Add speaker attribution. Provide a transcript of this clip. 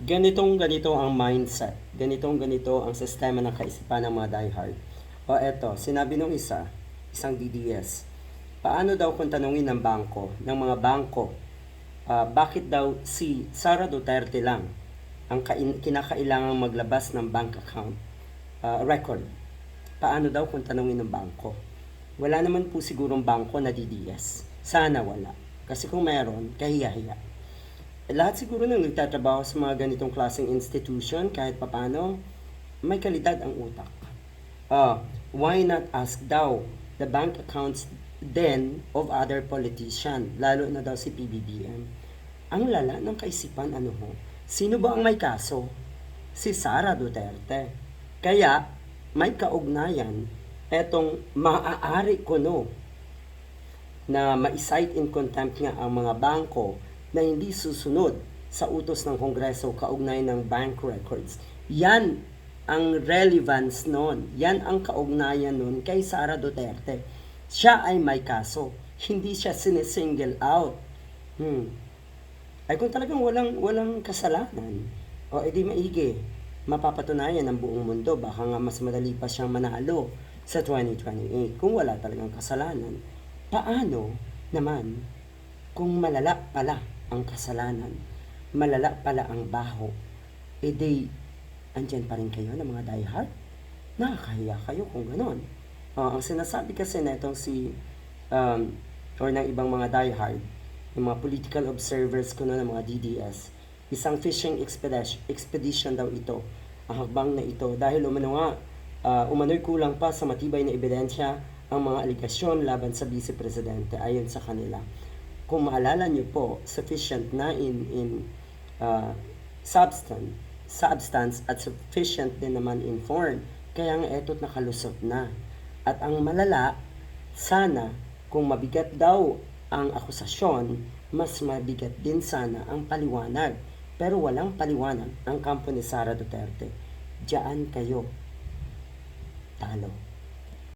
Speaker 1: Ganito ang mindset. Ganito ang sistema ng kaisipan ng mga diehard. O eto, sinabi nung isang DDS, paano daw kung tanungin ng mga bangko, bakit daw si Sara Duterte lang ang kinakailangang maglabas ng bank account record? Paano daw kung tanungin ng bangko? Wala naman po sigurong bangko na DDS. Sana wala. Kasi kung meron, kahiya-hiya. Lahat siguro nang nagtatrabaho sa mga ganitong klaseng institution, kahit papano, may kalidad ang utak. Why not ask daw the bank accounts then of other politician, lalo na daw si PBBM? Ang lala ng kaisipan, ano ho? Sino ba ang may kaso? Si Sara Duterte. Kaya, may kaugnayan etong maaari ko na ma-cite in contempt nga ang mga bangko na hindi susunod sa utos ng Kongreso kaugnay ng bank records. Yan ang relevance nun. Yan ang kaugnayan nun kay Sara Duterte. Siya ay may kaso. Hindi siya sinisingle out. Ay kung talagang walang kasalanan, o edi maigi, mapapatunayan ng buong mundo, baka nga mas madali pa siyang manalo sa 2028 kung wala talagang kasalanan. Paano naman kung malala pala ang kasalanan, malala pala ang baho, edi andyan pa rin kayo ng mga diehard? Nakakahiya kayo kung ganon. Ang sinasabi kasi na itong or ng ibang mga diehard, yung mga political observers ko ng mga DDS, isang fishing expedition daw ito, ang hakbang na ito, dahil umano'y kulang pa sa matibay na ebidensya ang mga aligasyon laban sa Vice Presidente ayon sa kanila. Kung maalala nyo po, sufficient na in substance at sufficient din naman in form. Kaya nga eto't nakalusot na. At ang malala, sana kung mabigat daw ang akusasyon, mas mabigat din sana ang paliwanag. Pero walang paliwanag ang kampo ni Sara Duterte. Diyan kayo talo.